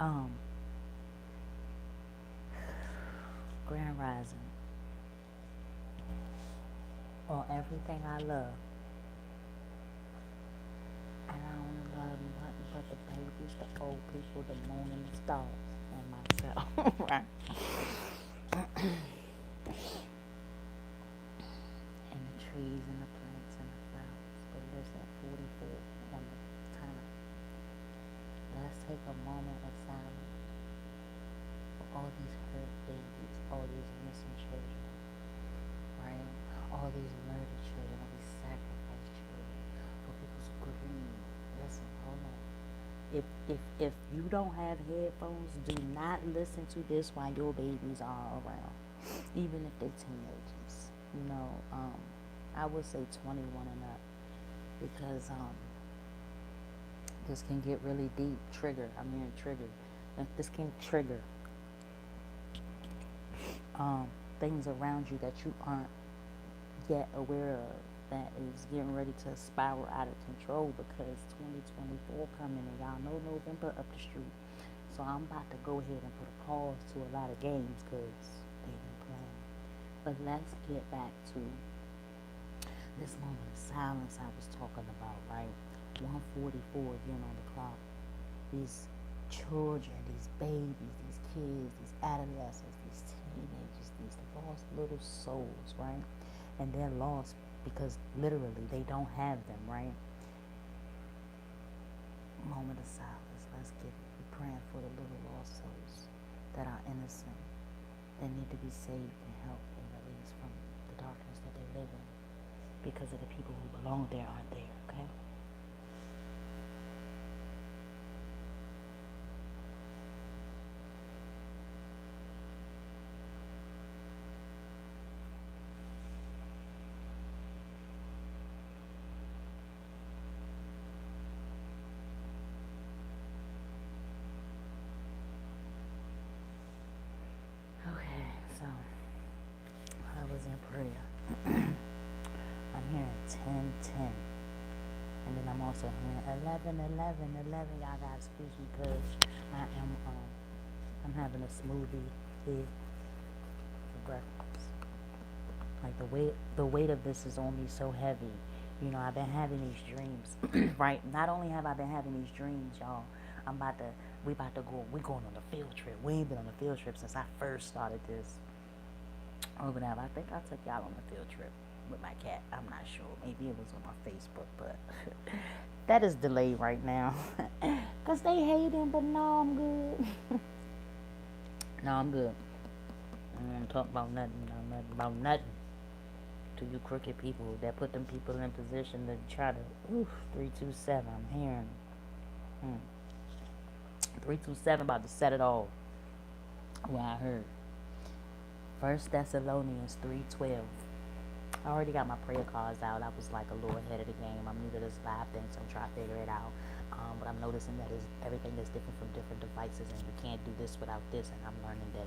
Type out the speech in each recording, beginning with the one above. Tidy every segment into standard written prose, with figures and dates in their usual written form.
Um, Grand Rising, on everything I love, and I don't love nothing but the babies, the old people, the moon, and the stars, and myself, right? And the trees, and the plants, and the flowers. But listen, 44 on the time. Let's take a moment of silence for all these hurt babies, all these missing children, right? All these murdered children, all these sacrificed children, for people's grief. Listen, hold on. If you don't have headphones, do not listen to this while your babies are around, even if they're teenagers. You know, I would say 21 and up, because this can get really deep. Trigger. This can trigger things around you that you aren't yet aware of, that is getting ready to spiral out of control, because 2024 coming, and y'all know November up the street. So I'm about to go ahead and put a pause to a lot of games, because they've been playing. But let's get back to this moment of silence I was talking about, right? 144 again on the clock. These children, these babies, these kids, these adolescents, these teenagers, these lost little souls, right? And they're lost because literally they don't have them, right? Moment of silence. Let's get it. We're praying for the little lost souls that are innocent, that need to be saved and helped and released from the darkness that they live in, because of the people who belong there aren't there, okay? Okay, so I was in prayer. I'm hearing 10, 10. And then I'm also hearing 11, 11, 11. Y'all gotta excuse me, because I'm having a smoothie here for breakfast. Like the weight of this is on me so heavy. You know, I've been having these dreams, right? Not only have I been having these dreams, y'all, we going on a field trip. We ain't been on a field trip since I first started this or whatever. I think I took y'all on a field trip with my cat. I'm not sure. Maybe it was on my Facebook, but that is delayed right now. Because they hate him, but no, I'm good. No, I'm good. I don't want to talk about nothing. Nothing about nothing to you crooked people that put them people in position to try to, 327, I'm hearing. 327 about to set it off. What I heard. First Thessalonians 3:12. I already got my prayer cards out. I was like a little ahead of the game. I'm new to this live thing, so I'm trying to figure it out. But I'm noticing that everything is different from different devices, and you can't do this without this. And I'm learning that,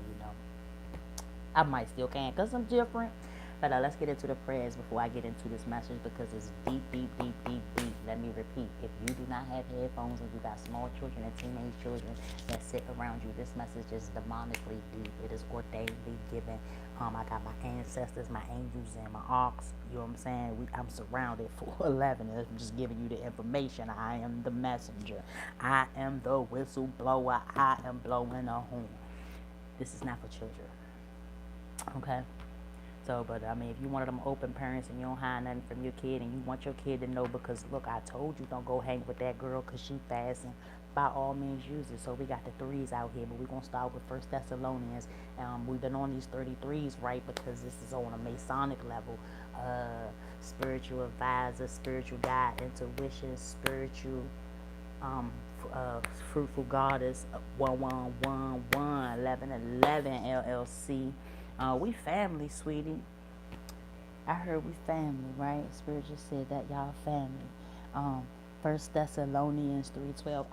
I might still can, because I'm different. But let's get into the prayers before I get into this message, because it's deep, deep, deep, deep, deep. Let me repeat. If you do not have headphones and you got small children and teenage children that sit around you, this message is demonically deep. It is ordainedly given. I got my ancestors, my angels, and my arcs. You know what I'm saying? I'm surrounded for 11. I'm just giving you the information. I am the messenger. I am the whistleblower. I am blowing a horn. This is not for children. Okay? So, but I mean, if you one of them open parents and you don't hide nothing from your kid, and you want your kid to know, because look, I told you don't go hang with that girl because she fast, and by all means use it. So we got the threes out here, but we're going to start with First Thessalonians. We've been on these 33s, right, because this is on a Masonic level. Spiritual advisor, spiritual guide, intuition, spiritual fruitful goddess, 1111, 1111 LLC. We family, sweetie. I heard we family, right? Spirit just said that y'all family. First Thessalonians 3:12.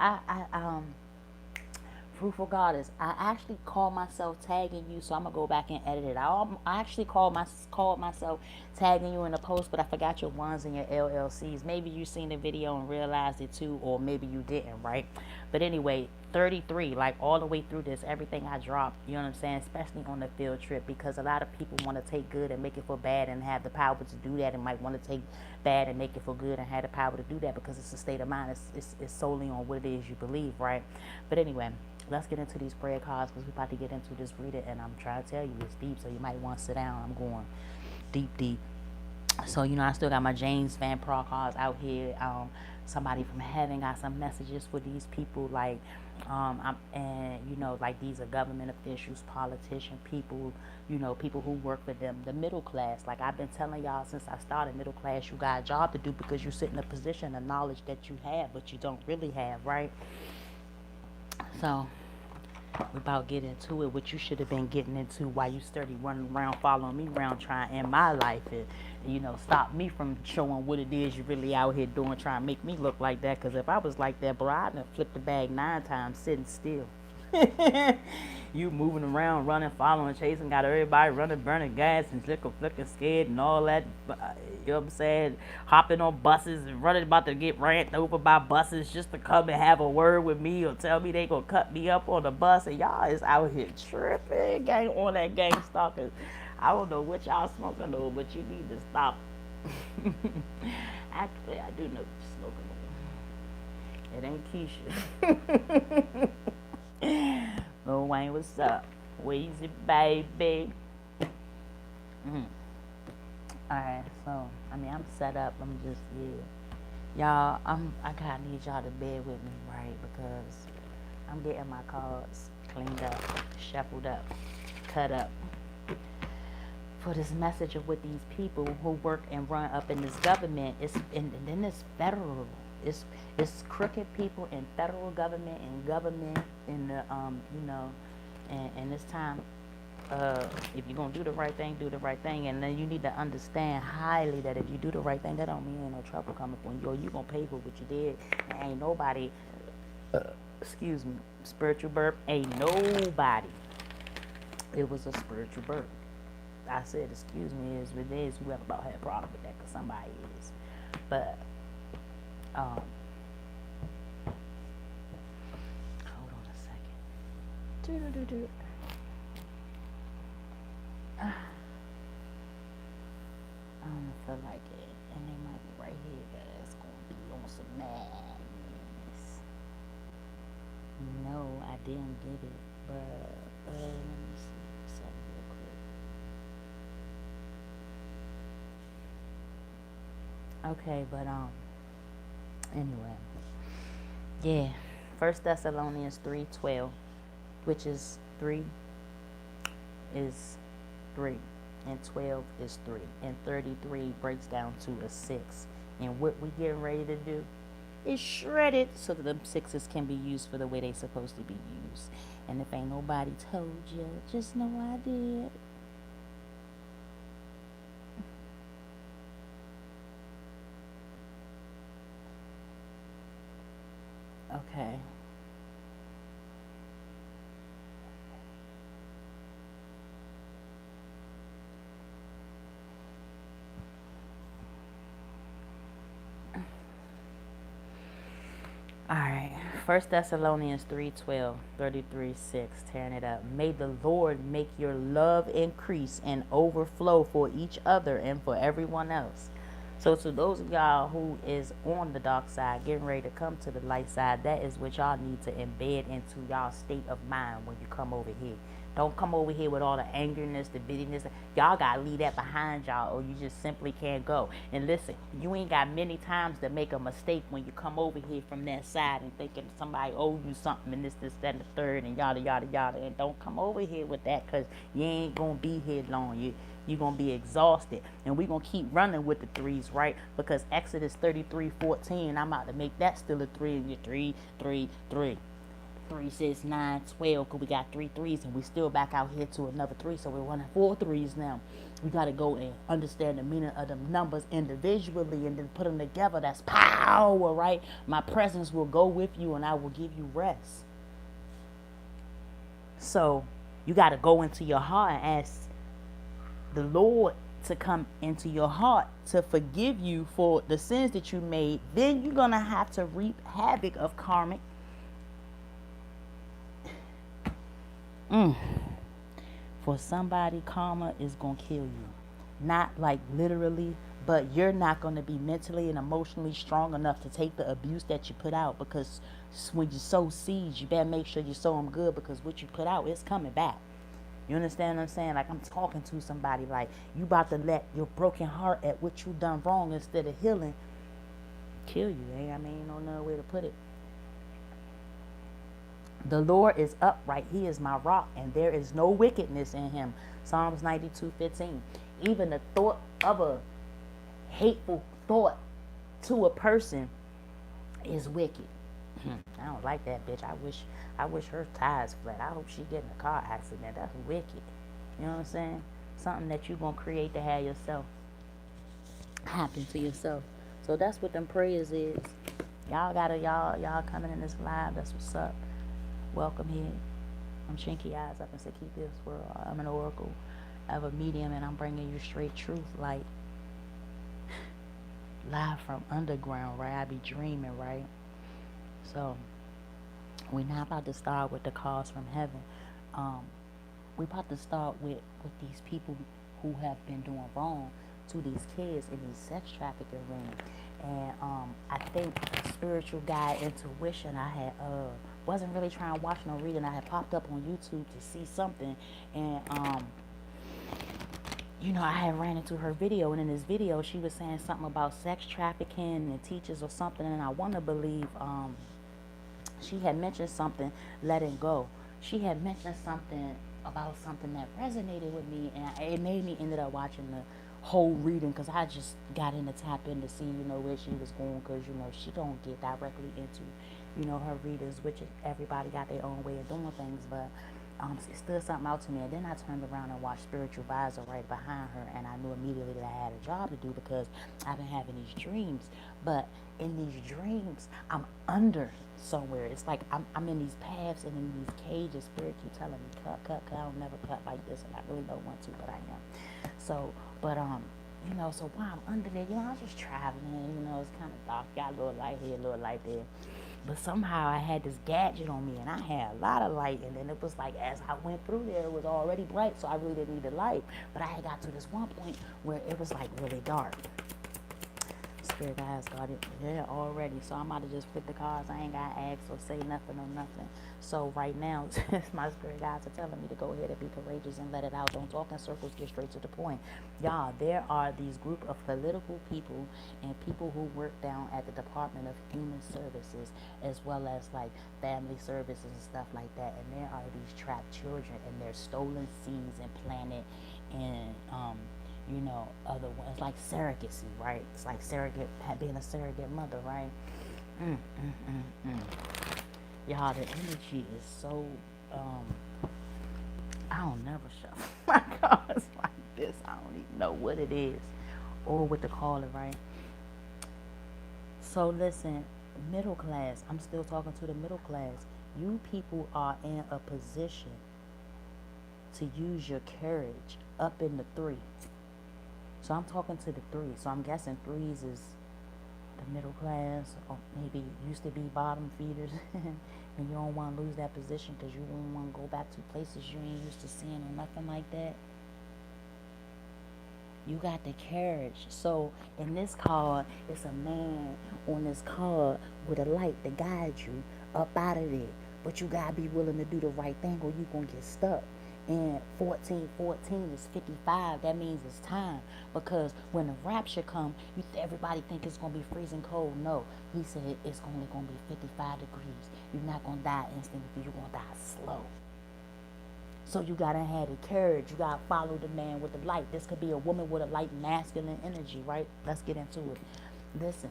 proof of God is I actually call myself tagging you, so I'm gonna go back and edit it. I actually called myself tagging you in the post, but I forgot your ones and your LLCs. Maybe you seen the video and realized it too, or maybe you didn't, right? But anyway, 33, like all the way through this, everything I dropped, you know what I'm saying, especially on the field trip, because a lot of people want to take good and make it for bad and have the power to do that, and might want to take bad and make it for good and have the power to do that, because it's a state of mind. It's solely on what it is you believe, right? But anyway, let's get into these prayer cards, because we're about to get into this reading, and I'm trying to tell you it's deep, so you might want to sit down. I'm going deep. So, I still got my James Van Prague cards out here. Somebody from heaven got some messages for these people, like, like these are government officials, politician people, people who work for them, the middle class. Like I've been telling y'all since I started, middle class, you got a job to do because you sit in a position of knowledge that you have, but you don't really have, right? So we about to get into it, what you should have been getting into while you sturdy running around following me around trying to end my life and stop me from showing what it is you really out here doing, trying to make me look like that. Because if I was like that, bro, I'd have flipped the bag 9 times sitting still. You moving around, running, following, chasing, got everybody running, burning gas and flicking scared and all that, you know what I'm saying, hopping on buses and running, about to get ran over by buses just to come and have a word with me or tell me they gonna cut me up on the bus. And y'all is out here tripping, gang, on that gang stalkers. I don't know what y'all smoking though, but you need to stop. Actually, I do know you're smoking. It ain't Keisha. Lil Wayne, what's up? Weezy, baby. Alright, so, I'm set up. I'm just, Y'all, I kinda need y'all to bear with me, right? Because I'm getting my cards cleaned up, shuffled up, cut up. For this message of what these people who work and run up in this government, and then it's federal. It's crooked people in federal government and government in the and it's time, if you're gonna do the right thing, do the right thing. And then you need to understand highly that if you do the right thing, that don't mean ain't no trouble coming for you. You gonna pay for what you did. And ain't nobody excuse me, spiritual burp, ain't nobody. It was a spiritual burp. I said excuse me is what it is. Whoever about had a problem with that, because somebody is. But hold on a second. I don't feel like it, and they might be right here, but it's gonna be on some madness. No, I didn't get it, but let me see something real quick. Okay, but anyway, yeah. 1 Thessalonians 3:12, which is 3 is 3, and 12 is 3, and 33 breaks down to a 6. And what we getting ready to do is shred it so that them 6s can be used for the way they supposed to be used. And if ain't nobody told you, just know I did. Okay. All right. 1 Thessalonians 3:12, 33:6, tearing it up. May the Lord make your love increase and overflow for each other and for everyone else. So to those of y'all who is on the dark side, getting ready to come to the light side, that is what y'all need to embed into y'all state of mind when you come over here. Don't come over here with all the angerness, the bitterness. Y'all got to leave that behind y'all, or you just simply can't go. And listen, you ain't got many times to make a mistake when you come over here from that side and thinking somebody owe you something and this, that, and the third, and yada, yada, yada. And don't come over here with that, because you ain't going to be here long. You're going to be exhausted. And we're going to keep running with the threes, right? Because Exodus 33:14, I'm about to make that still a 3, and you're 3, 3, 3. 3, 6, 9, 12, because we got 3 threes, and we still back out here to another 3, so we're running 4 threes now. We got to go and understand the meaning of the numbers individually and then put them together. That's power, right? My presence will go with you, and I will give you rest. So you got to go into your heart and ask the Lord to come into your heart to forgive you for the sins that you made. Then you're going to have to reap havoc of karmic. For somebody, karma is going to kill you. Not like literally, but you're not going to be mentally and emotionally strong enough to take the abuse that you put out, because when you sow seeds, you better make sure you sow them good, because what you put out is coming back. You understand what I'm saying? Like, I'm talking to somebody, like, you about to let your broken heart at what you done wrong, instead of healing, kill you. I mean, no other way to put it. The Lord is upright. He is my rock, and there is no wickedness in him. Psalms 92:15. Even the thought of a hateful thought to a person is wicked. I don't like that bitch. I wish her tires flat. I hope she get in a car accident. That's wicked. You know what I'm saying? Something that you gonna create to have yourself happen to yourself. So that's what them prayers is. Y'all coming in this live. That's what's up. Welcome here. I'm Chinky Eyes up and say keep this world. I'm an oracle of a medium, and I'm bringing you straight truth, like live from underground, right? I be dreaming, right? So we're not about to start with the calls from heaven. We're about to start with these people who have been doing wrong to these kids in these sex trafficking rings. And I think spiritual guide intuition, I had wasn't really trying to watch no reading. I had popped up on YouTube to see something, and I had ran into her video, and in this video she was saying something about sex trafficking and teachers or something, and I want to believe she had mentioned something, letting go. She had mentioned something about something that resonated with me, and it made me ended up watching the whole reading, because I just got in to tap in to see, where she was going, because, she don't get directly into, her readers, which everybody got their own way of doing things, but it stood something out to me. And then I turned around and watched Spiritual Advisor right behind her, and I knew immediately that I had a job to do, because I've been having these dreams. But in these dreams, I'm under somewhere. It's like I'm in these paths and in these cages. Spirit keep telling me cut. I don't never cut like this, and I really don't want to, but I am. So, but so while I'm under there, I was just traveling. It's kind of dark. Got a little light here, a little light there. But somehow I had this gadget on me, and I had a lot of light. And then it was like, as I went through there, it was already bright, so I really didn't need the light. But I had got to this one point where it was like really dark. Spirit guys got it there already, so I'm about to just flip the cards. I ain't got to ask or say nothing or nothing. So right now, my spirit guides are telling me to go ahead and be courageous and let it out. Don't talk in circles, get straight to the point. Y'all, there are these group of political people and people who work down at the Department of Human Services, as well as like family services and stuff like that. And there are these trapped children, and they're stolen seeds and planted in other ones, like surrogacy, right? It's like being a surrogate mother, right? Y'all, the energy is so, I don't never shut my cards like this. I don't even know what it is or what to call it, right? So listen, middle class, I'm still talking to the middle class. You people are in a position to use your courage up in the 3. So I'm talking to the 3. So I'm guessing 3s is the middle class, or maybe used to be bottom feeders, and you don't want to lose that position because you don't want to go back to places you ain't used to seeing or nothing like that. You got the courage. So in this card, it's a man on this card with a light to guide you up out of there. But you got to be willing to do the right thing, or you're going to get stuck. And 1414 is 55. That means it's time, because when the rapture come, everybody think it's gonna be freezing cold. No, he said it's only gonna be 55 degrees. You're not gonna die instantly. You're gonna die slow. So you gotta have the courage. You gotta follow the man with the light. This could be a woman with a light masculine energy, right? Let's get into it. Listen,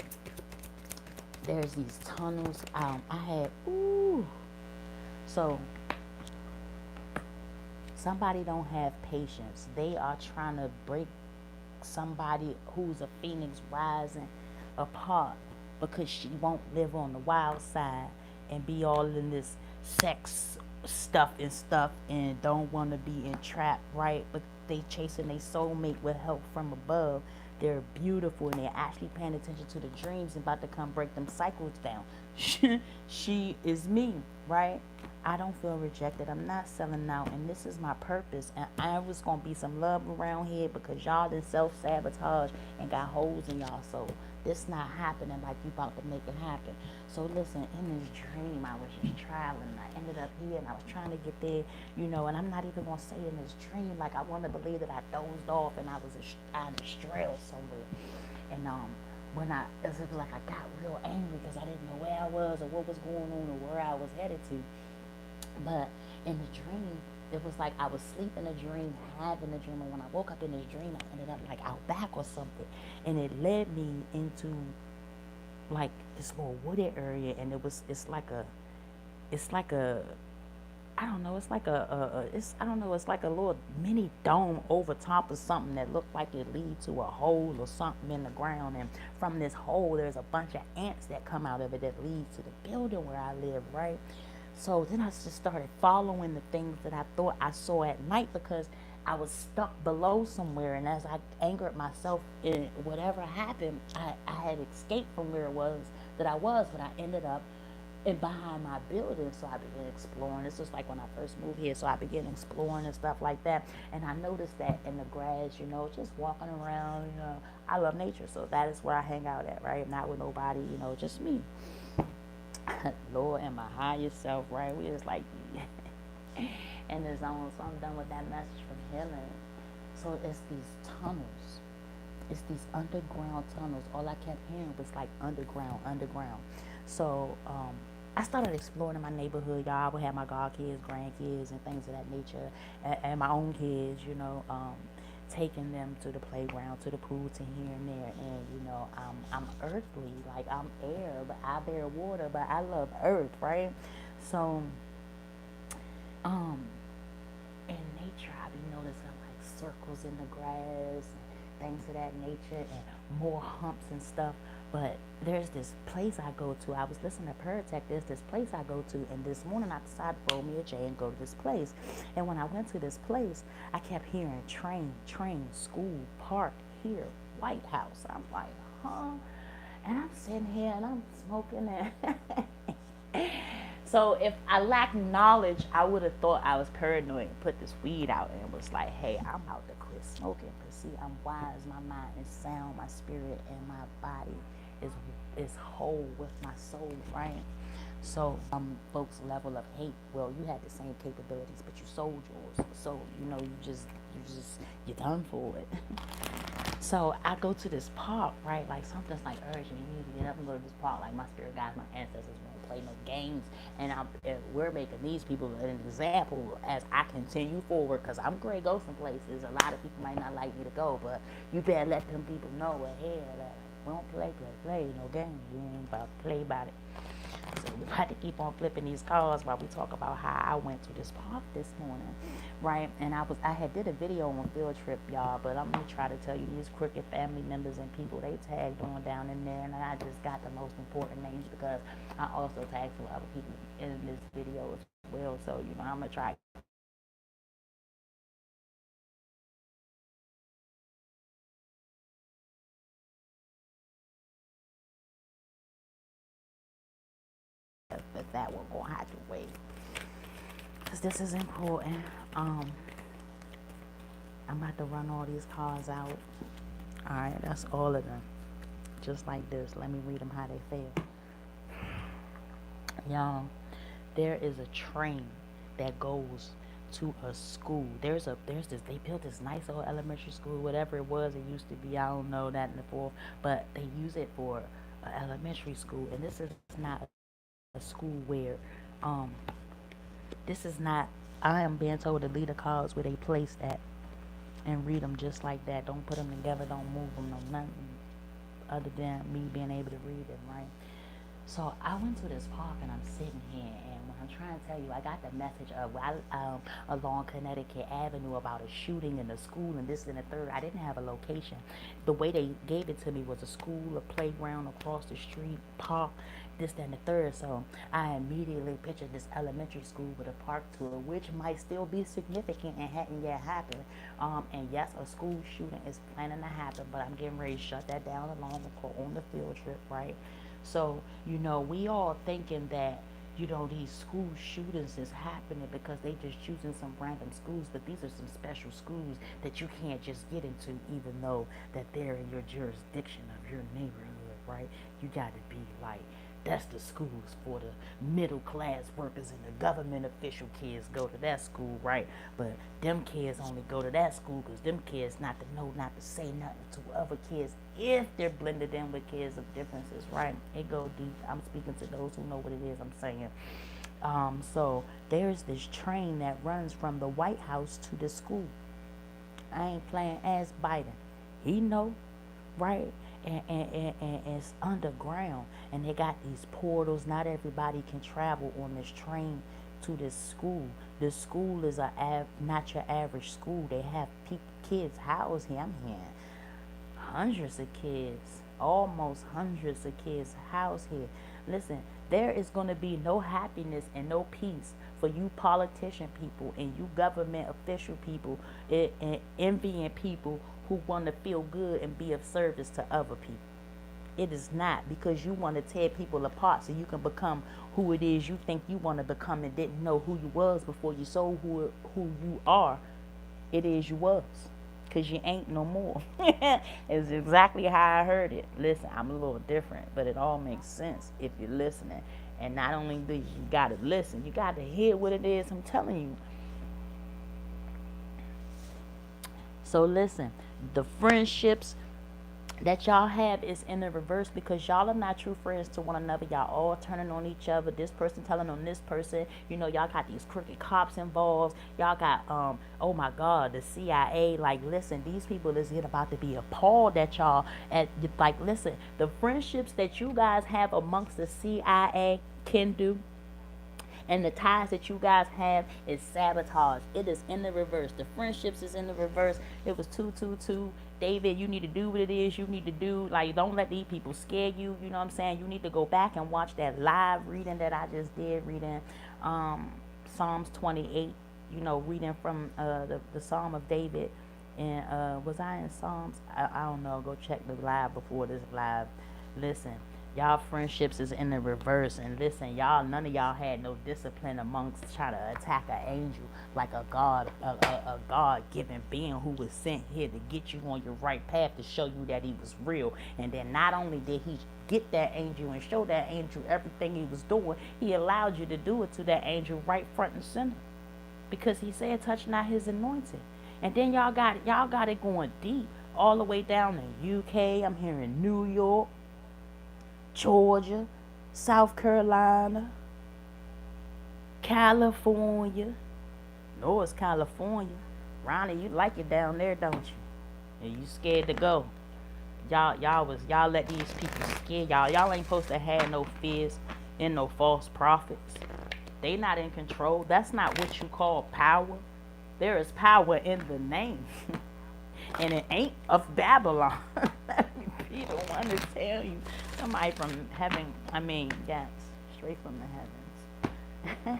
there's these tunnels. So somebody don't have patience. They are trying to break somebody who's a phoenix rising apart, because she won't live on the wild side and be all in this sex stuff and don't want to be entrapped, right? But they chasing their soulmate with help from above. They're beautiful and they're actually paying attention to the dreams and about to come break them cycles down. She is me, right? I don't feel rejected. I'm not selling out, and this is my purpose. And I was gonna be some love around here because y'all done self sabotage and got holes in y'all soul. This not happening like you about to make it happen. So listen, in this dream, I was just traveling. I ended up here, and I was trying to get there, And I'm not even gonna say in this dream, like I want to believe that I dozed off and I was on a trail somewhere, and when it was like I got real angry because I didn't know where I was or what was going on or where I was headed to. But in the dream, it was like I was sleeping a dream, having a dream, and when I woke up in this dream, I ended up like out back or something, and it led me into like this little wooded area, and it's like a, I don't know, it's like I don't know, it's like a little mini dome over top of something that looked like it leads to a hole or something in the ground, and from this hole, there's a bunch of ants that come out of it that leads to the building where I live, right? So then I just started following the things that I thought I saw at night because I was stuck below somewhere. And as I angered myself in whatever happened, I had escaped from where it was that I was, but I ended up in behind my building. So I began exploring. This was like when I first moved here. So I began exploring and stuff like that. And I noticed that in the grass, just walking around, I love nature. So that is where I hang out at, right? Not with nobody, just me. Lord and my higher self, right? We just like, and it's almost, so I'm done with that message from healing. So it's these tunnels. It's these underground tunnels. All I kept hearing was like underground, underground. So I started exploring in my neighborhood. Y'all, I would have my godkids, grandkids, and things of that nature, and my own kids, taking them to the playground, to the pool, to here and there. And I'm earthly, like I'm air, but I bear water, but I love earth, right? So in nature, I be noticing like circles in the grass and things of that nature, and more humps and stuff. But there's this place I go to. I was listening to Paratech. There's this place I go to, and this morning I decided to roll me a J and go to this place. And when I went to this place, I kept hearing train, school, park, here, White House. I'm like, huh? And I'm sitting here and I'm smoking and so if I lacked knowledge, I would have thought I was paranoid and put this weed out and was like, hey, I'm about to quit smoking. Because see, I'm wise, my mind is sound, my spirit and my body is whole with my soul, right? So folks' level of hate, well, you had the same capabilities, but you sold yours. So, you're done for it. So I go to this park, right? Like something's like urging me to get up and go to this park. Like my spirit guides, my ancestors won't play no games, and we're making these people an example as I continue forward. Cause I'm great go some places. A lot of people might not like me to go, but you better let them people know ahead that we don't play no games. We ain't about to play about it. So we had to keep on flipping these cards while we talk about how I went to this park this morning, right? And I had did a video on field trip, y'all, but I'm gonna try to tell you these crooked family members and people they tagged on down in there, and I just got the most important names because I also tagged some other people in this video as well. So I'm gonna try. That we're gonna have to wait because this is important. I'm about to run all these cards out. All right, that's all of them. Just like this. Let me read them how they feel. Y'all, there is a train that goes to a school. There's this. They built this nice old elementary school, whatever it was. It used to be. I don't know that in the fall, but they use it for elementary school. And this is not a school where, this is not. I am being told to lead the cards where they place that and read them just like that. Don't put them together. Don't move them. No nothing other than me being able to read them, right? So I went to this park and I'm sitting here, and when I'm trying to tell you, I got the message of along Connecticut Avenue about a shooting in a school and this and the third. I didn't have a location. The way they gave it to me was a school, a playground across the street, park, this, that, and the third. So I immediately pictured this elementary school with a park tour, which might still be significant and hadn't yet happened. And yes, a school shooting is planning to happen, but I'm getting ready to shut that down along with go on the field trip, right? So, we all thinking that, these school shootings is happening because they just choosing some random schools, but these are some special schools that you can't just get into, even though that they're in your jurisdiction of your neighborhood, right? You got to be like, that's the schools for the middle class workers, and the government official kids go to that school, right? But them kids only go to that school because them kids not to know, not to say nothing to other kids if they're blended in with kids of differences, right? It go deep. I'm speaking to those who know what it is I'm saying. So there's this train that runs from the White House to the school. I ain't playing as Biden. He know, right? And it's underground, and they got these portals. Not everybody can travel on this train to this school. This school is not your average school. They have kids housed here. I'm hearing hundreds of kids, almost hundreds of kids housed here. Listen, there is going to be no happiness and no peace for you politician people and you government official people and envying people who want to feel good and be of service to other people. It is not, because you want to tear people apart so you can become who it is you think you want to become and didn't know who you was before you saw who you are. It is you was, because you ain't no more. It's exactly how I heard it. Listen, I'm a little different, but it all makes sense if you're listening. And not only do you got to listen, you got to hear what it is I'm telling you. So listen, the friendships that y'all have is in the reverse, because y'all are not true friends to one another. Y'all all turning on each other. This person telling on this person. Y'all got these crooked cops involved. Y'all got oh my God, the CIA. Like, listen, these people is about to be appalled at y'all. Like, listen, the friendships that you guys have amongst the CIA can do, and the ties that you guys have is sabotage. It is in the reverse. The friendships is in the reverse. It was 222. David, you need to do what it is you need to do. Like, don't let these people scare you. You know what I'm saying? You need to go back and watch that live reading that I just did, reading Psalms 28. Reading from the Psalm of David. And was I in Psalms? I don't know. Go check the live before this live. Listen. Y'all friendships is in the reverse. And listen, none of y'all had no discipline amongst trying to attack an angel like a God-given being who was sent here to get you on your right path, to show you that he was real. And then not only did he get that angel and show that angel everything he was doing, he allowed you to do it to that angel right front and center, because he said, touch not his anointed. And then y'all got it going deep all the way down to UK. I'm hearing New York, Georgia, South Carolina, California. No, it's California. Ronnie, you like it down there, don't you? And you scared to go. Y'all let these people scare y'all. Y'all ain't supposed to have no fears and no false prophets. They not in control. That's not what you call power. There is power in the name. And it ain't of Babylon. Let me be the one to tell you. Somebody from heaven, yes, straight from the heavens.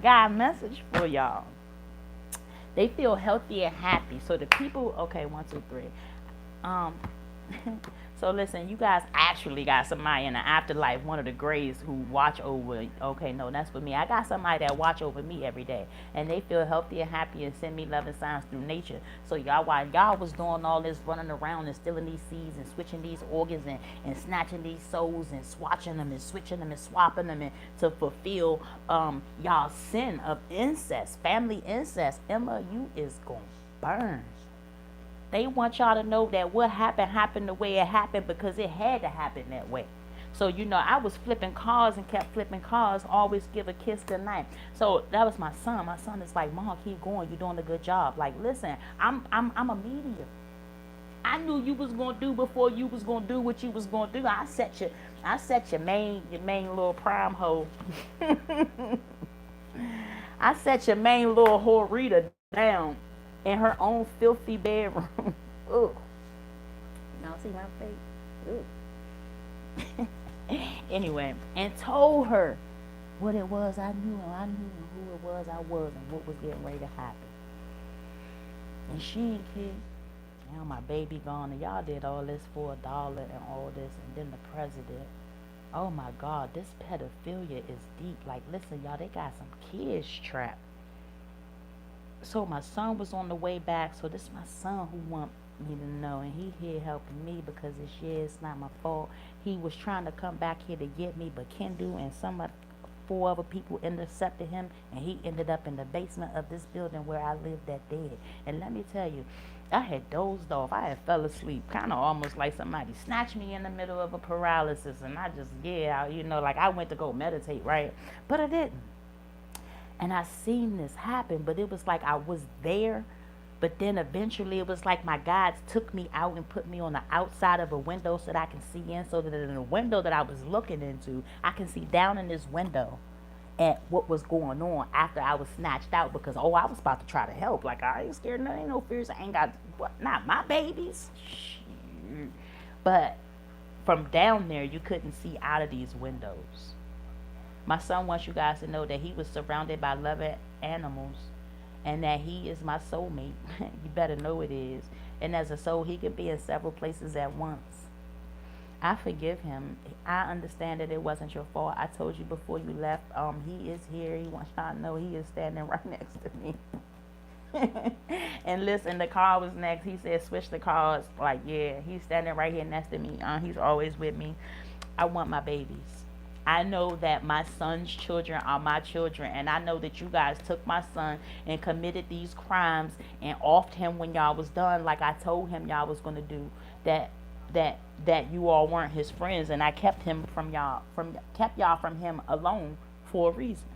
God message for y'all. They feel healthy and happy. So the people, okay, 1, 2, 3. So listen, you guys actually got somebody in the afterlife, one of the grays, who watch over. Okay, no, that's for me. I got somebody that watch over me every day, and they feel healthy and happy and send me loving signs through nature. So while y'all was doing all this running around and stealing these seeds and switching these organs and snatching these souls and swatching them and switching them and swapping them to fulfill y'all sin of incest, family incest, Emma, you is gonna burn. They want y'all to know that what happened the way it happened because it had to happen that way. So, I was flipping cars and kept flipping cars, always give a kiss goodnight. So that was my son. My son is like, Mom, keep going. You're doing a good job. Like, listen, I'm a media. I knew you was gonna do before you was gonna do what you was gonna do. I set your main little prime hoe. I set your main little whore down in her own filthy bedroom. Ugh. Y'all see my face? Anyway, and told her what it was I knew, and I knew who it was I was, and what was getting ready to happen. And she ain't kid. Now my baby gone, and y'all did all this for $1 and all this, and then the president. Oh my God, this pedophilia is deep. Like, listen, y'all, they got some kids trapped. So my son was on the way back. So this is my son who want me to know, and he here helping me because it's not my fault. He was trying to come back here to get me, but Kendu and four other people intercepted him, and he ended up in the basement of this building where I lived that day. And let me tell you, I had dozed off. I had fell asleep, kind of almost like somebody snatched me in the middle of a paralysis, and I just, like I went to go meditate, right? But I didn't. And I seen this happen, but it was like I was there, but then eventually it was like my guides took me out and put me on the outside of a window so that I can see in, so that in the window that I was looking into, I can see down in this window at what was going on after I was snatched out, because I was about to try to help. Like, I ain't scared, ain't no fears, I ain't got not my babies. Shoot. But from down there you couldn't see out of these windows. My son wants you guys to know that he was surrounded by loving animals, and that he is my soulmate. You better know it is. And as a soul, he can be in several places at once. I forgive him. I understand that it wasn't your fault. I told you before you left, he is here. He wants y'all to know he is standing right next to me. And listen, the car was next. He said, switch the cars. Like, yeah, he's standing right here next to me. He's always with me. I want my babies. I know that my son's children are my children, and I know that you guys took my son and committed these crimes and offed him when y'all was done, like I told him y'all was going to do. That you all weren't his friends, and I kept y'all from him alone for a reason.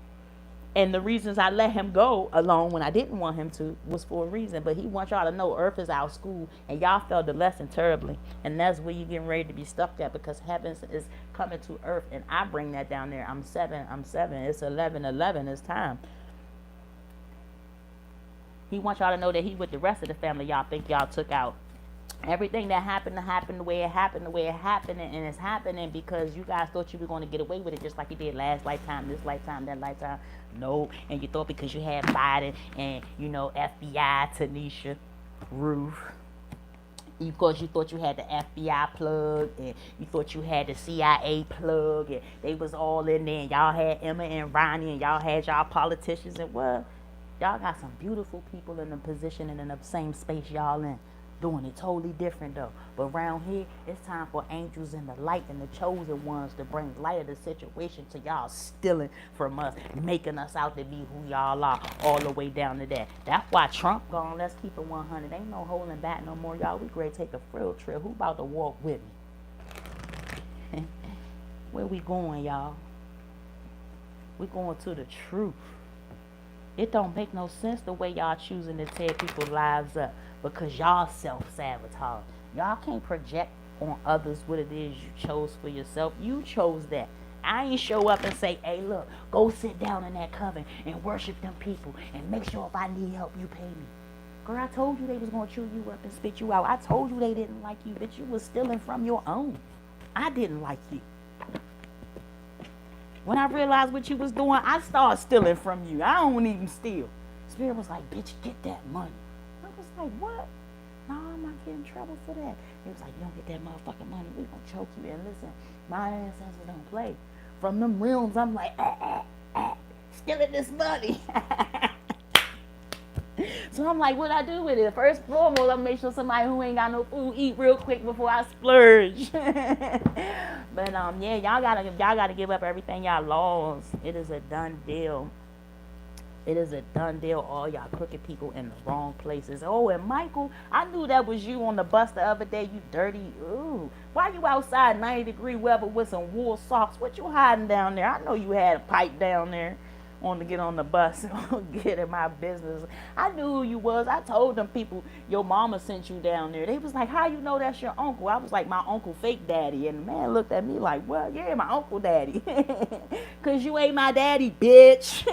And the reasons I let him go alone when I didn't want him to was for a reason. But he wants y'all to know Earth is our school, and y'all failed the lesson terribly. And that's where you're getting ready to be stuck at, because heaven is coming to Earth, and I bring that down there. I'm seven. It's 11. It's time. He wants y'all to know that he with the rest of the family y'all think y'all took out. Everything that happened the way it happened, and it's happening because you guys thought you were going to get away with it, just like you did last lifetime, this lifetime, that lifetime. No, and you thought because you had Biden and, FBI, Tanisha, Ruth, because you thought you had the FBI plug, and you thought you had the CIA plug, and they was all in there, and y'all had Emma and Ronnie, and y'all had y'all politicians, and what? Y'all got some beautiful people in the position and in the same space y'all in. Doing it totally different though. But around here, it's time for angels and the light and the chosen ones to bring light of the situation to y'all stealing from us, making us out to be who y'all are, all the way down to that. That's why Trump gone. Let's keep it 100. Ain't no holding back no more, y'all. We ready to take a field trip. Who about to walk with me? Where we going, y'all? We going to the truth. It don't make no sense the way y'all choosing to tear people's lives up, because y'all self-sabotage. Y'all can't project on others what it is you chose for yourself. You chose that. I ain't show up and say, hey, look, go sit down in that coven and worship them people and make sure if I need help, you pay me. Girl, I told you they was going to chew you up and spit you out. I told you they didn't like you, but you was stealing from your own. I didn't like you. When I realized what you was doing, I started stealing from you. I don't even steal. Spirit was like, bitch, get that money. I was like, what? No, I'm not getting in trouble for that. He was like, you don't get that motherfucking money, we gonna choke you. And listen, my ancestors don't play. From them realms, I'm like, stealing this money. So I'm like, what I do with it? First and foremost, I make sure somebody who ain't got no food eat real quick before I splurge. But yeah, y'all gotta give up everything y'all lost. It is a done deal. It is a done deal. All y'all crooked people in the wrong places. Oh, and Michael, I knew that was you on the bus the other day. You dirty. Ooh, why you outside 90-degree weather with some wool socks? What you hiding down there? I know you had a pipe down there. On to get on the bus and get in my business. I knew who you was. I told them people your mama sent you down there. They was like, how you know that's your uncle? I was like, my uncle fake daddy. And the man looked at me like, well, yeah, my uncle daddy. Because you ain't my daddy, bitch.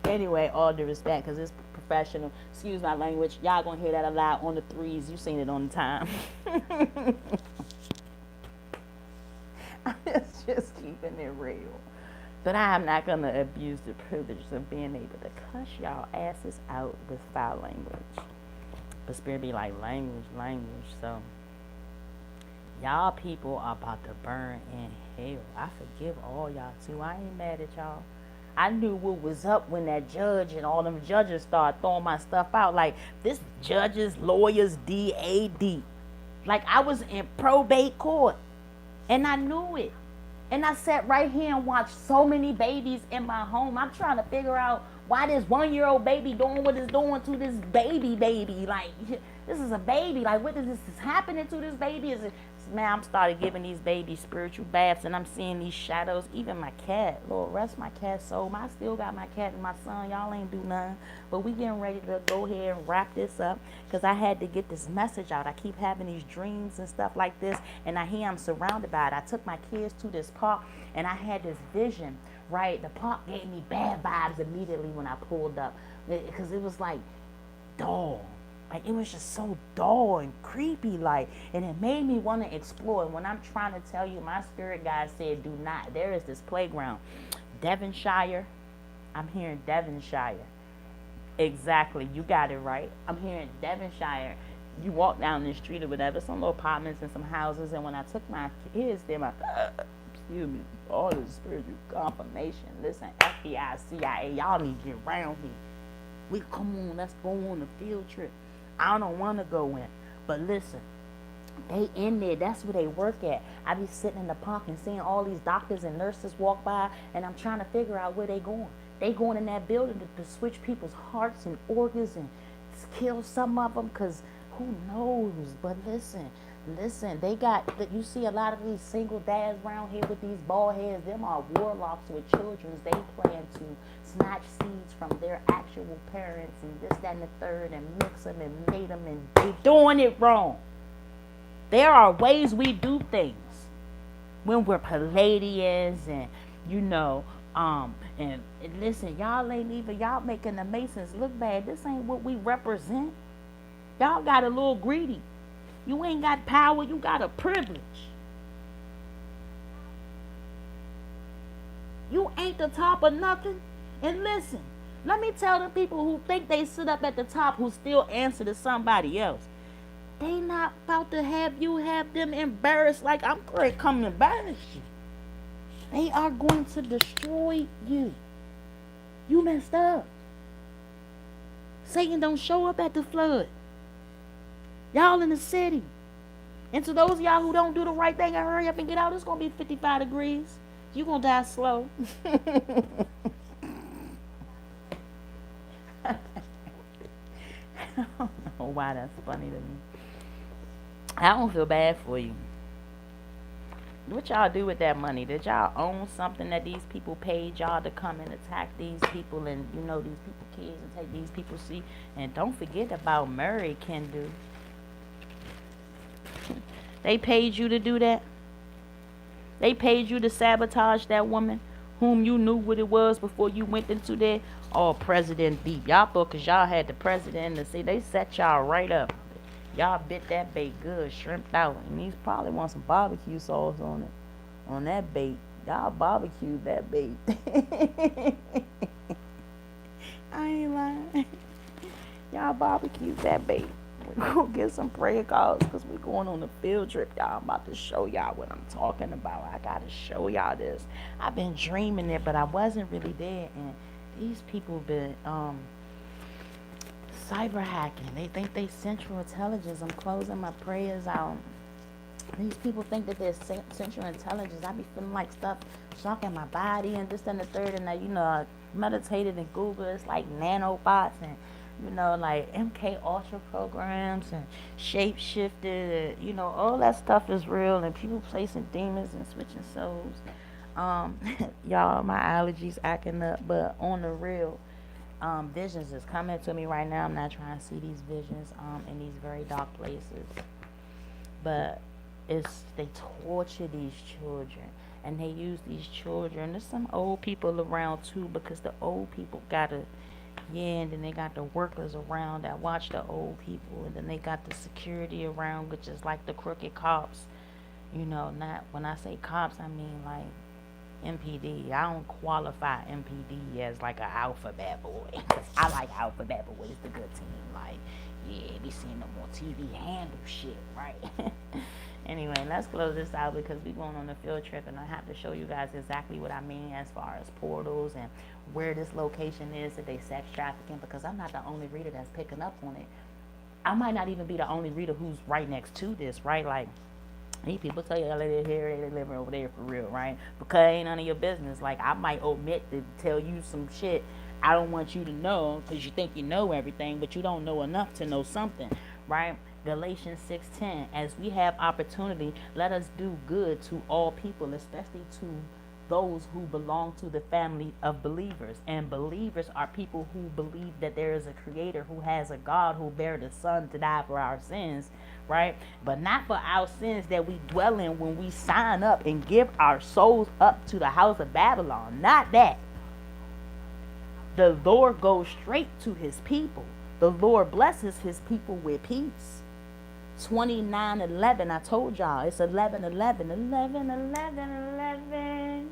Anyway, all due respect, because it's professional. Excuse my language. Y'all gonna hear that a lot on the threes. You seen it on the time. It's just keeping it real. But I'm not going to abuse the privilege of being able to cuss y'all asses out with foul language. But Spirit be like, language. So, y'all people are about to burn in hell. I forgive all y'all too. I ain't mad at y'all. I knew what was up when that judge and all them judges started throwing my stuff out. Like, this judges, lawyers, DAD. Like, I was in probate court. And I knew it. And I sat right here and watched so many babies in my home. I'm trying to figure out why this 1-year-old baby doing what it's doing to this baby. Like, this is a baby. Like, what is happening to this baby? Man, I'm started giving these babies spiritual baths, and I'm seeing these shadows. Even my cat, Lord, rest my cat's soul. I still got my cat and my son. Y'all ain't do nothing. But we getting ready to go ahead and wrap this up because I had to get this message out. I keep having these dreams and stuff like this, and I hear I'm surrounded by it. I took my kids to this park, and I had this vision, right? The park gave me bad vibes immediately when I pulled up because it was like dull. Like, it was just so dull and creepy, like, and it made me want to explore. And when I'm trying to tell you, my spirit guide said, do not. There is this playground. Devonshire. I'm hearing Devonshire. Exactly. You got it right. I'm hearing Devonshire. You walk down the street or whatever, some little apartments and some houses. And when I took my kids there, excuse me, all this spiritual confirmation. Listen, FBI, CIA, y'all need to get around here. Come on, let's go on a field trip. I don't want to go in. But listen, they in there. That's where they work at. I be sitting in the park and seeing all these doctors and nurses walk by, and I'm trying to figure out where they going. They going in that building to switch people's hearts and organs and kill some of them, because who knows? But listen, they got, you see a lot of these single dads around here with these bald heads. Them are warlocks with children. They plan to snatch seeds from their actual parents and this, that, and the third, and mix them and mate them, and they doing it wrong. There are ways we do things when we're Palladians and, and listen, y'all making the Masons look bad. This ain't what we represent. Y'all got a little greedy. You ain't got power, you got a privilege. You ain't the top of nothing. And listen, let me tell the people who think they sit up at the top who still answer to somebody else. They not about to have them embarrassed like I'm going to come embarrass you. They are going to destroy you. You messed up. Satan don't show up at the flood. Y'all in the city. And to those of y'all who don't do the right thing and hurry up and get out, it's going to be 55 degrees. You're going to die slow. I don't know why that's funny to me. I don't feel bad for you. What y'all do with that money? Did y'all own something that these people paid y'all to come and attack these people and, these people kids and take these people see? And don't forget about Murray can do. They paid you to do that? They paid you to sabotage that woman whom you knew what it was before you went into there? Oh, President beat. Y'all thought because y'all had the president to say they set y'all right up. Y'all bit that bait good, shrimped out. And these probably want some barbecue sauce on it. On that bait. Y'all barbecued that bait. I ain't lying. Y'all barbecued that bait. We're going to get some prayer calls because we're going on a field trip, y'all. I'm about to show y'all what I'm talking about. I got to show y'all this. I've been dreaming it, but I wasn't really there. And these people been cyber hacking. They think they central intelligence. I'm closing my prayers out. These people think that they're central intelligence. I be feeling like stuff shocking my body and this and the third. And I meditated in Google. It's like nanobots and like MK Ultra programs and shapeshifted, all that stuff is real, and people placing demons and switching souls. Y'all, my allergies acting up, but on the real, visions is coming to me right now. I'm not trying to see these visions in these very dark places, but they torture these children, and they use these children. There's some old people around too, because the old people gotta. Yeah, and then they got the workers around that watch the old people, and then they got the security around, which is like the crooked cops. Not when I say cops, I mean like MPD. I don't qualify MPD as like an alphabet boy. I like alphabet boys, the good team. Like, yeah, be seeing them on TV handle shit, right? Anyway, let's close this out because we're going on a field trip and I have to show you guys exactly what I mean as far as portals and where this location is that they sex trafficking, because I'm not the only reader that's picking up on it. I might not even be the only reader who's right next to this, right? Like, these people tell you they live here, they living over there for real, right? Because it ain't none of your business. Like, I might omit to tell you some shit I don't want you to know because you think you know everything, but you don't know enough to know something, right? Galatians 6:10, as we have opportunity, let us do good to all people, especially to those who belong to the family of believers. And believers are people who believe that there is a creator, who has a God who bare the son to die for our sins, right? But not for our sins that we dwell in when we sign up and give our souls up to the house of Babylon. Not that. The Lord goes straight to his people. The Lord blesses his people with peace. 29:11. I told y'all it's 11:11. 11:11.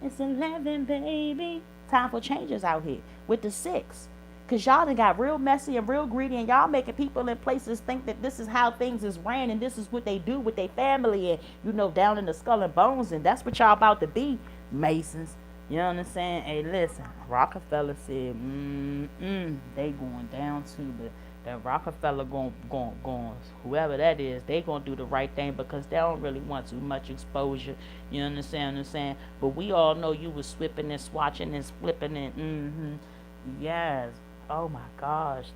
It's 11, baby. Time for changes out here with the 6. Because y'all done got real messy and real greedy, and y'all making people in places think that this is how things is ran and this is what they do with their family and, down in the skull and bones. And that's what y'all about to be, Masons. You know what I'm saying? Hey, listen, Rockefeller said, they going down too, but that Rockefeller going, whoever that is, they going to do the right thing because they don't really want too much exposure. You understand what I'm saying? But we all know you was swipping and swatching and flipping and, yes. Oh my gosh.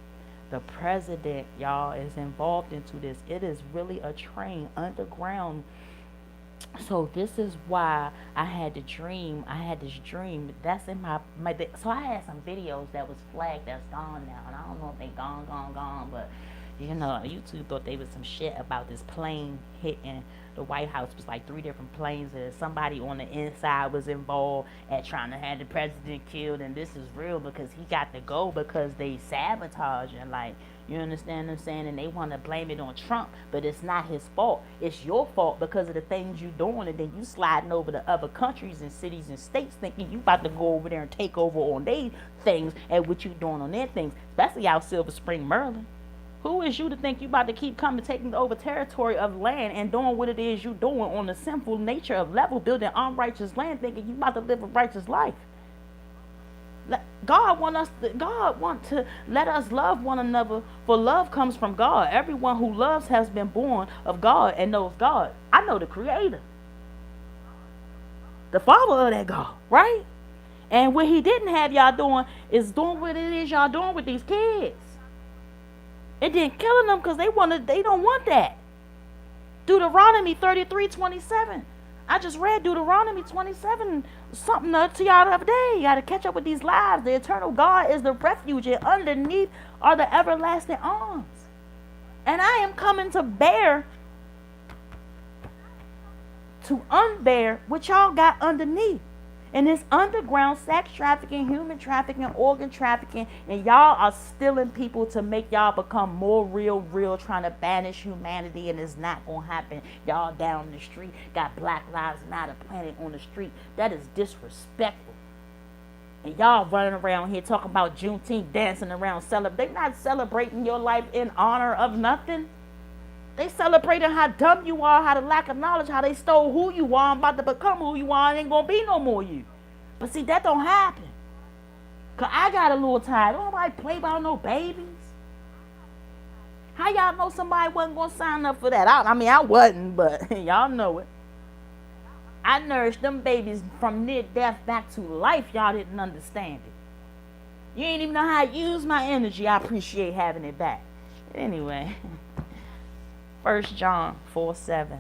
The president, y'all, is involved into this. It is really a train underground. So this is why I had this dream. That's in my so I had some videos that was flagged that's gone now, and I don't know if they gone, but YouTube thought they was some shit about this plane hitting the White House. It was like 3 different planes, and somebody on the inside was involved at trying to have the president killed. And this is real because he got to go because they sabotage and you understand what I'm saying? And they want to blame it on Trump, but it's not his fault. It's your fault because of the things you doing, and then you sliding over to other countries and cities and states thinking you about to go over there and take over on their things and what you doing on their things, especially out Silver Spring, Maryland. Who is you to think you about to keep coming, taking over territory of land and doing what it is you doing on the sinful nature of level, building unrighteous land, thinking you about to live a righteous life? God want to let us love one another, for love comes from God. Everyone who loves has been born of God and knows God. I know the Creator, the Father of that God, right? And what He didn't have y'all doing is doing what it is y'all doing with these kids. It didn't killing them because they don't want that. Deuteronomy 33:27. I just read Deuteronomy 27 something to y'all the other day. You got to catch up with these lives. The eternal God is the refuge, and underneath are the everlasting arms. And I am coming to unbear what y'all got underneath. And it's underground sex trafficking, human trafficking, organ trafficking, and y'all are stealing people to make y'all become more real, trying to banish humanity, and it's not going to happen. Y'all down the street got Black Lives Matter planted on the street. That is disrespectful. And y'all running around here talking about Juneteenth, dancing around, they not celebrating your life in honor of nothing. They celebrating how dumb you are, how the lack of knowledge, how they stole who you are, and about to become who you are, and ain't gonna be no more you. But see, that don't happen. Cause I got a little tired. Don't nobody play about no babies. How y'all know somebody wasn't gonna sign up for that? I mean, I wasn't, but y'all know it. I nourished them babies from near death back to life. Y'all didn't understand it. You ain't even know how to use my energy. I appreciate having it back. Anyway. 1 John 4:7.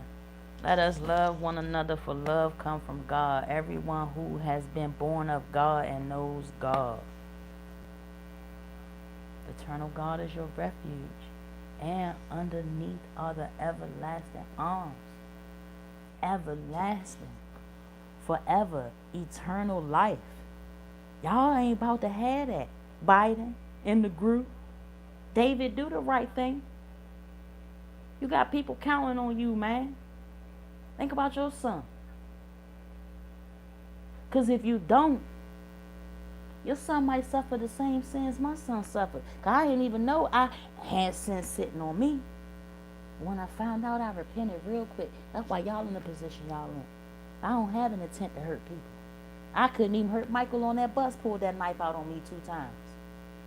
Let us love one another, for love comes from God. Everyone who has been born of God and knows God. The eternal God is your refuge, and underneath are the everlasting arms. Everlasting. Forever. Eternal life. Y'all ain't about to have that. Biden in the group. David, do the right thing. You got people counting on you, man. Think about your son. Because if you don't, your son might suffer the same sins my son suffered. Cause I didn't even know I had sin sitting on me. When I found out, I repented real quick. That's why y'all in the position y'all in. I don't have an intent to hurt people. I couldn't even hurt Michael on that bus, pulled that knife out on me 2 times.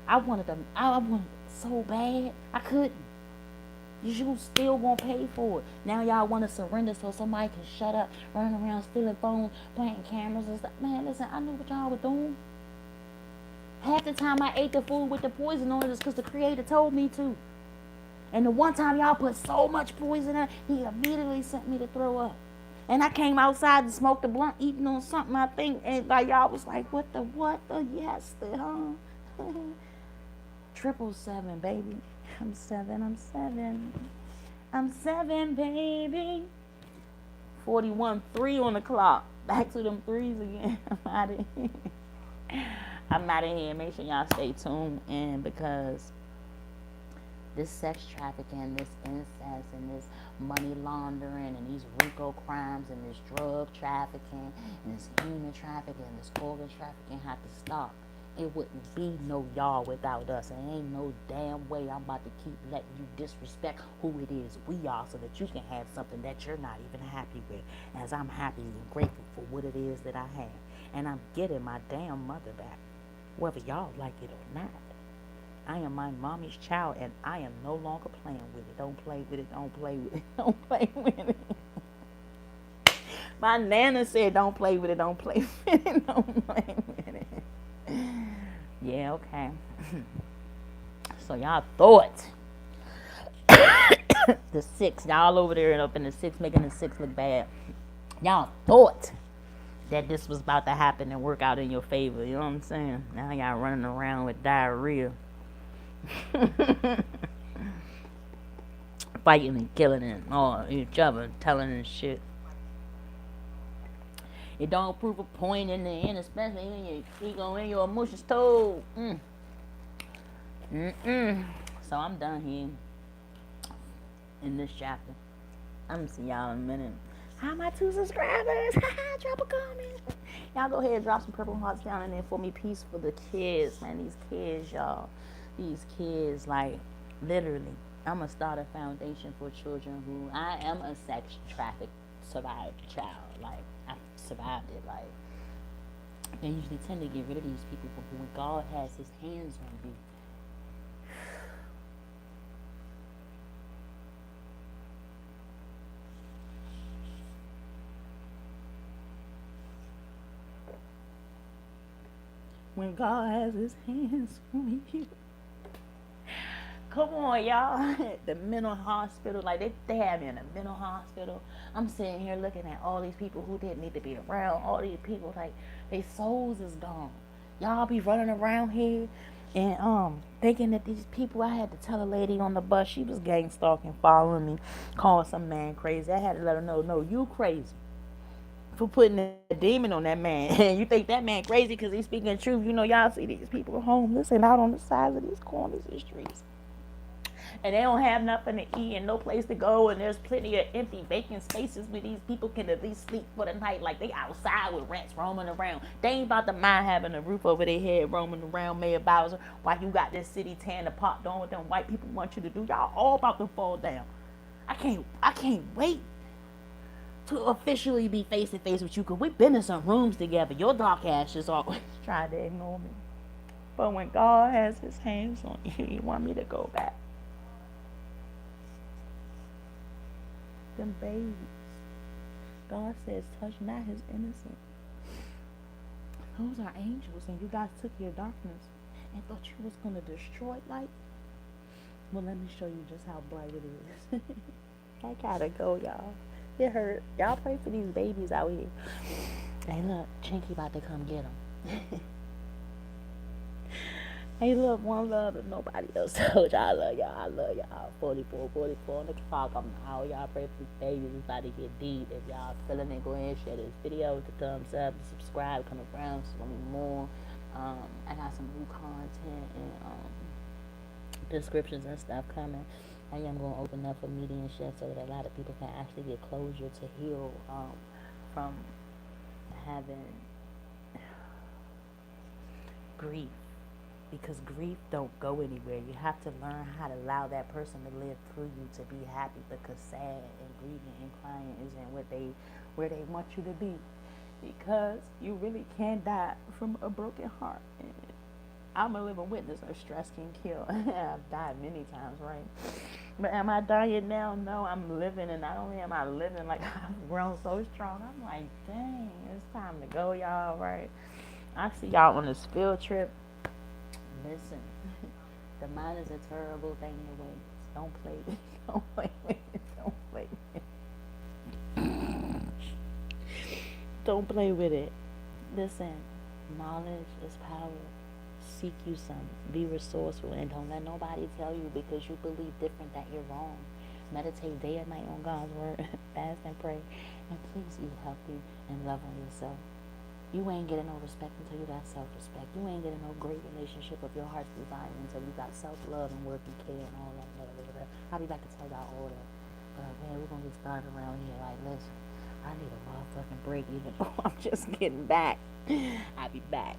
I wanted so bad. I couldn't. You still won't pay for it. Now y'all want to surrender so somebody can shut up, running around stealing phones, planting cameras and stuff. Man, listen, I knew what y'all were doing. Half the time I ate the food with the poison on it is because the Creator told me to. And the one time y'all put so much poison in it, He immediately sent me to throw up. And I came outside to smoke the blunt, eating on something, I think, and like y'all was like, what the, yes, the, 777, baby. I'm 7, baby. 41, 3 on the clock. Back to them threes again. I'm out of here. Make sure y'all stay tuned in, because this sex trafficking, this incest, and this money laundering, and these RICO crimes, and this drug trafficking, and this human trafficking, and this organ trafficking have to stop. It wouldn't be no y'all without us. And ain't no damn way I'm about to keep letting you disrespect who it is we are, so that you can have something that you're not even happy with, as I'm happy and grateful for what it is that I have. And I'm getting my damn mother back, whether y'all like it or not. I am my mommy's child, and I am no longer playing with it. Don't play with it. Don't play with it. Don't play with it. My nana said, don't play with it. Don't play with it. Don't play with it. Yeah, okay. So y'all thought the 6, y'all over there and up in the 6, making the 6 look bad. Y'all thought that this was about to happen and work out in your favor. You know what I'm saying? Now y'all running around with diarrhea. Fighting and killing and all each other, telling and shit. It don't prove a point in the end, especially when your ego and your emotions told. So I'm done here in this chapter. I'm gonna see y'all in a minute. How my 2 subscribers? Drop a comment. Y'all go ahead and drop some purple hearts down in there for me. Peace for the kids, man. These kids, y'all. These kids, like, literally. I'm gonna start a foundation for children who, I am a sex traffic survived child. Like, I survived it. Like, they usually tend to get rid of these people, but when God has His hands on you, when God has His hands on you. Come on, y'all. The mental hospital, like they have me in a mental hospital. I'm sitting here looking at all these people who didn't need to be around. All these people, like, their souls is gone. Y'all be running around here and thinking that these people, I had to tell a lady on the bus, she was gang stalking, following me, calling some man crazy. I had to let her know, no, you crazy for putting a demon on that man. And you think that man crazy because he's speaking the truth. You know, y'all see these people homeless and out on the sides of these corners and streets. And they don't have nothing to eat and no place to go, and there's plenty of empty vacant spaces where these people can at least sleep for the night. Like, they outside with rats roaming around. They ain't about to mind having a roof over their head roaming around Mayor Bowser while you got this city tearing apart, doing what them white people want you to do. Y'all all about to fall down. I can't wait to officially be face to face with you, because we've been in some rooms together. Your dark ass just always tried to ignore me. But when God has His hands on you, He want me to go back. Them babies. God says, touch not His innocent. Those are angels, and you guys took your darkness and thought you was going to destroy light. Well, let me show you just how bright it is. I gotta go, y'all. It hurt. Y'all pray for these babies out here. Hey, look, Chinky about to come get them. Hey, look, one love if nobody else told y'all. I love y'all. I love y'all. 44 on the clock. I'm out. Y'all pray for these babies. It's about to get deep. If y'all feeling it, go ahead and share this video with the thumbs up, subscribe, come around, so there's gonna be more. I got some new content and descriptions and stuff coming. I am going to open up for mediumship so that a lot of people can actually get closure to heal from having grief, because grief don't go anywhere. You have to learn how to allow that person to live through you to be happy, because sad and grieving and crying isn't where they want you to be, because you really can't die from a broken heart. And I'm a living witness of stress can kill. I've died many times, right? But am I dying now? No, I'm living, and not only am I living, like I've grown so strong. I'm like, dang, it's time to go, y'all, right? I see y'all on this field trip. Listen, the mind is a terrible thing to waste. Don't play with it. Don't play with it. Don't play with it. Don't play with it. Listen, knowledge is power. Seek you some. Be resourceful, and don't let nobody tell you because you believe different that you're wrong. Meditate day and night on God's word. Fast and pray. And please eat healthy and love on yourself. You ain't getting no respect until you got self-respect. You ain't getting no great relationship of your heart's desire until you got self-love and work and care and all that. I'll be back to tell y'all all that. But man, we're gonna get started around here. Like, listen, I need a motherfucking break, even though I'm just getting back. I'll be back.